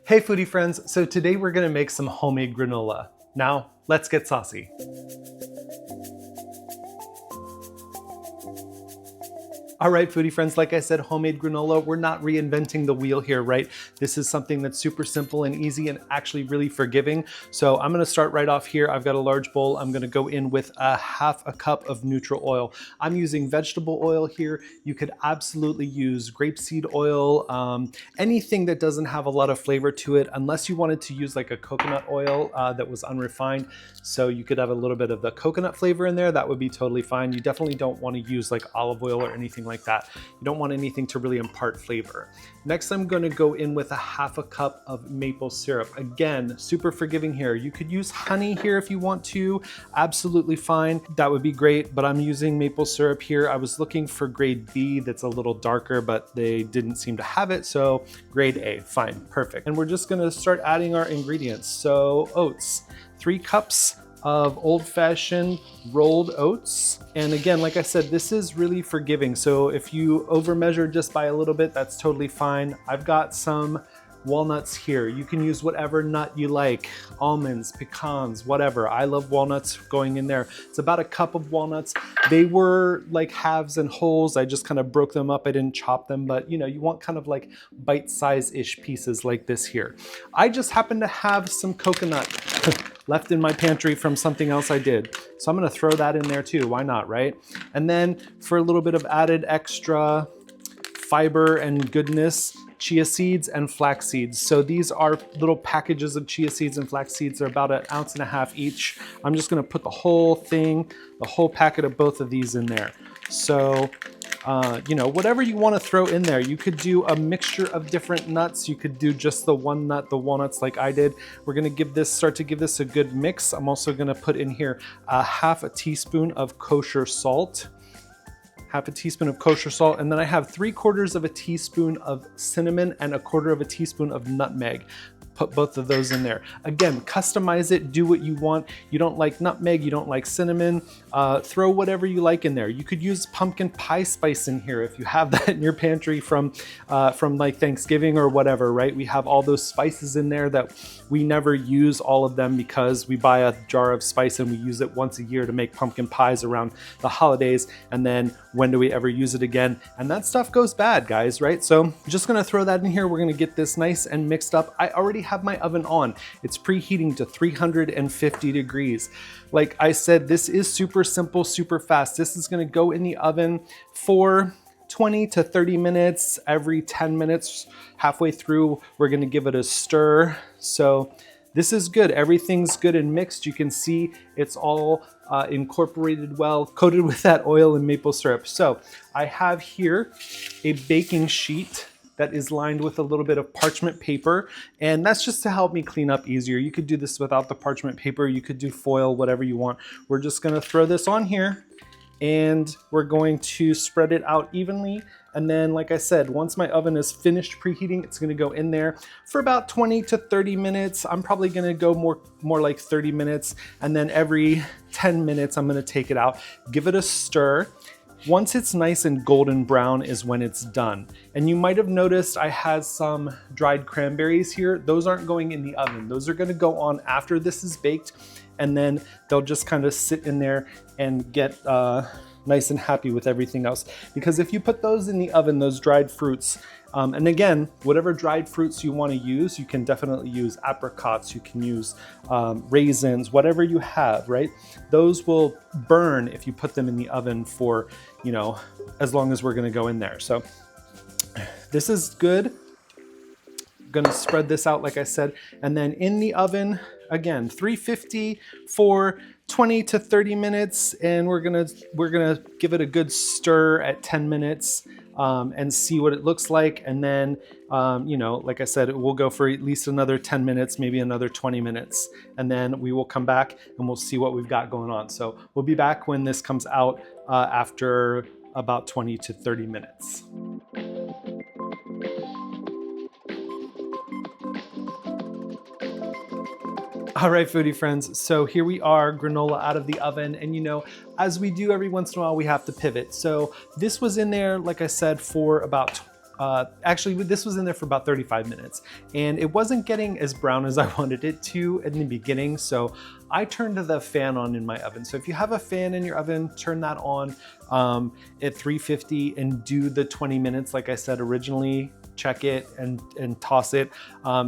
Hey foodie friends, so today we're gonna make some homemade granola. Now, let's get saucy. All right, foodie friends, like I said, homemade granola, we're not reinventing the wheel here, right? This is something that's super simple and easy and actually really forgiving. So I'm gonna start right off here. I've got a large bowl. I'm gonna go in with half a cup of neutral oil. I'm using vegetable oil here. You could absolutely use grapeseed oil, anything that doesn't have a lot of flavor to it, unless you wanted to use like a coconut oil that was unrefined. So you could have a little bit of the coconut flavor in there. That would be totally fine. You definitely don't want to use like olive oil or anything like that. You don't want anything to really impart flavor. Next, I'm going to go in with a half a cup of maple syrup. Again, super forgiving here. You could use honey here if you want to, absolutely fine. That would be great, but I'm using maple syrup here. I was looking for grade B that's a little darker, but they didn't seem to have it. So grade A, fine, perfect. And we're just gonna start adding our ingredients. So oats, 3 cups of old-fashioned rolled oats. And again, like I said, this is really forgiving. So if you overmeasure just by a little bit, that's totally fine. I've got some walnuts here. You can use whatever nut you like, almonds, pecans, whatever. I love walnuts going in there. It's about a cup of walnuts. They were like halves and wholes. I just kind of broke them up. I didn't chop them, but you know, you want kind of like bite-size-ish pieces like this here. I just happen to have some coconut left in my pantry from something else I did. So I'm gonna throw that in there too, why not, right? And then for a little bit of added extra fiber and goodness, chia seeds and flax seeds. So these are little packages of chia seeds and flax seeds. They're about 1.5 ounces each. I'm just gonna put the whole thing, the whole packet of both of these in there. So, you know, whatever you want to throw in there. You could do a mixture of different nuts. You could do just the one nut, the walnuts like I did. We're going to start to give this a good mix. I'm also going to put in here half a teaspoon of kosher salt. Half a teaspoon of kosher salt, and then I have 3/4 of a teaspoon of cinnamon and 1/4 of a teaspoon of nutmeg. Put both of those in there. Again, customize it, do what you want. You don't like nutmeg, you don't like cinnamon, throw whatever you like in there. You could use pumpkin pie spice in here if you have that in your pantry from like Thanksgiving or whatever, right? We have all those spices in there that we never use all of them because we buy a jar of spice and we use it once a year to make pumpkin pies around the holidays. And then when do we ever use it again? And that stuff goes bad, guys, right? So I'm just gonna throw that in here. We're gonna get this nice and mixed up. I already have my oven on. It's preheating to 350 degrees. Like I said, this is super simple, super fast. This is gonna go in the oven for 20 to 30 minutes. Every 10 minutes, halfway through, we're gonna give it a stir. So this is good. Everything's good and mixed. You can see it's all incorporated well, coated with that oil and maple syrup. So I have here a baking sheet that is lined with a little bit of parchment paper, and that's just to help me clean up easier. You could do this without the parchment paper. You could do foil, whatever you want. We're just gonna throw this on here and we're going to spread it out evenly. And then, like I said, once my oven is finished preheating, it's gonna go in there for about 20 to 30 minutes. I'm probably gonna go more like 30 minutes. And then every 10 minutes, I'm gonna take it out, give it a stir. Once it's nice and golden brown is when it's done. And you might have noticed I had some dried cranberries here. Those aren't going in the oven. Those are gonna go on after this is baked, and then they'll just kind of sit in there and get nice and happy with everything else. Because if you put those in the oven, those dried fruits, and again, whatever dried fruits you want to use, you can definitely use apricots, you can use raisins, whatever you have, right? Those will burn if you put them in the oven for, you know, as long as we're going to go in there. So this is good. Going to spread this out, like I said, and then in the oven, again, 350 for 20 to 30 minutes, and we're gonna give it a good stir at 10 minutes and see what it looks like. And then, you know, like I said, it will go for at least another 10 minutes, maybe another 20 minutes. And then we will come back and we'll see what we've got going on. So we'll be back when this comes out after about 20 to 30 minutes. All right, foodie friends, so here we are, granola out of the oven, and you know, as we do every once in a while, we have to pivot. So this was in there, like I said, for about actually this was in there for about 35 minutes and it wasn't getting as brown as I wanted it to in the beginning. So I turned the fan on in my oven. So if you have a fan in your oven, turn that on at 350 and do the 20 minutes like I said originally. Check it and toss it.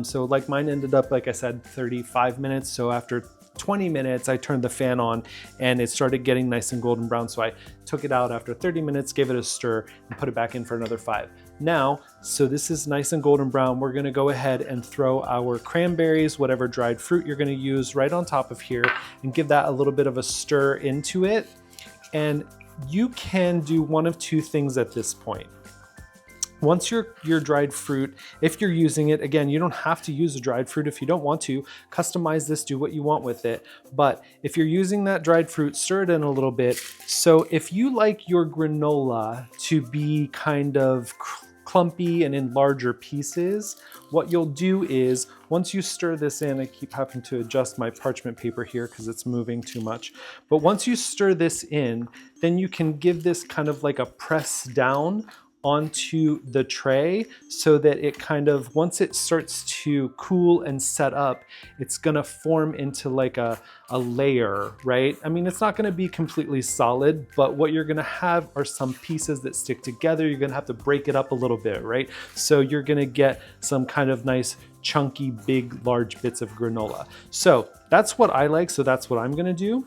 So like mine ended up, like I said, 35 minutes. So after 20 minutes, I turned the fan on and it started getting nice and golden brown. So I took it out after 30 minutes, gave it a stir and put it back in for another 5. Now, so this is nice and golden brown. We're gonna go ahead and throw our cranberries, whatever dried fruit you're gonna use, right on top of here and give that a little bit of a stir into it. And you can do one of two things at this point. Once your dried fruit, if you're using it, again, you don't have to use the dried fruit if you don't want to. Customize this, do what you want with it. But if you're using that dried fruit, stir it in a little bit. So if you like your granola to be kind of clumpy and in larger pieces, what you'll do is once you stir this in, I keep having to adjust my parchment paper here because it's moving too much. But once you stir this in, then you can give this kind of like a press down onto the tray so that it kind of, once it starts to cool and set up, it's gonna form into like a layer, right? I mean, it's not gonna be completely solid, but what you're gonna have are some pieces that stick together. You're gonna have to break it up a little bit, right? So you're gonna get some kind of nice, chunky, big, large bits of granola. So that's what I like, so that's what I'm gonna do.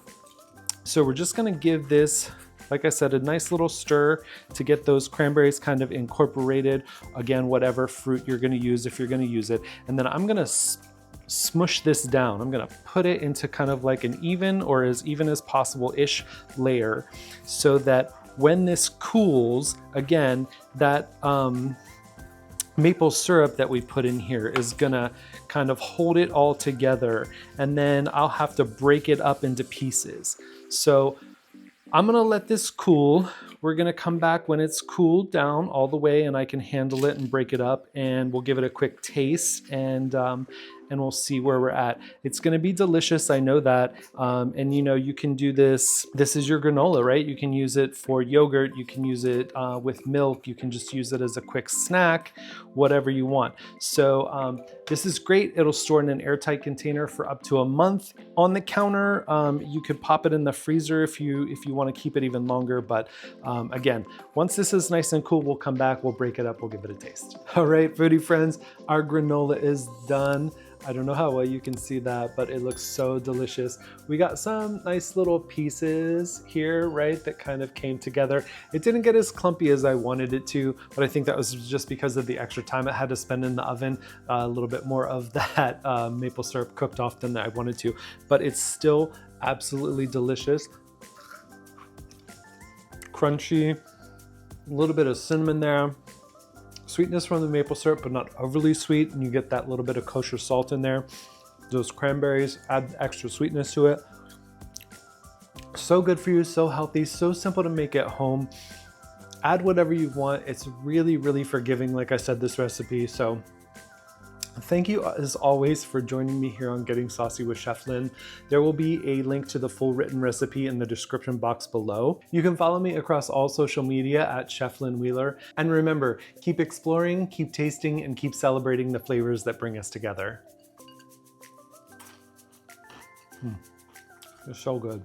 So we're just gonna give this, like I said, a nice little stir to get those cranberries kind of incorporated. Again, whatever fruit you're gonna use, if you're gonna use it. And then I'm gonna smush this down. I'm gonna put it into kind of like an even or as even as possible-ish layer so that when this cools, again, that maple syrup that we put in here is gonna kind of hold it all together. And then I'll have to break it up into pieces. So I'm gonna let this cool. We're gonna come back when it's cooled down all the way and I can handle it and break it up, and we'll give it a quick taste and we'll see where we're at. It's gonna be delicious, I know that. And you know, you can do this. This is your granola, right? You can use it for yogurt. You can use it with milk. You can just use it as a quick snack, whatever you want. So this is great. It'll store in an airtight container for up to a month on the counter. You could pop it in the freezer if you want to keep it even longer. But again, once this is nice and cool, we'll come back, we'll break it up, we'll give it a taste. All right, foodie friends, our granola is done. I don't know how well you can see that, but it looks so delicious. We got some nice little pieces here, right, that kind of came together. It didn't get as clumpy as I wanted it to, but I think that was just because of the extra time it had to spend in the oven. A little bit more of that maple syrup cooked off than I wanted to, but it's still absolutely delicious. Crunchy, a little bit of cinnamon there. Sweetness from the maple syrup, but not overly sweet, and you get that little bit of kosher salt in there. Those cranberries add extra sweetness to it. So good for you, so healthy, so simple to make at home. Add whatever you want. It's really, really forgiving, like I said, this recipe. So thank you as always for joining me here on Getting Saucy with Chef Lynn. There will be a link to the full written recipe in the description box below. You can follow me across all social media at Chef Lynn Wheeler. And remember, keep exploring, keep tasting, and keep celebrating the flavors that bring us together. It's so good.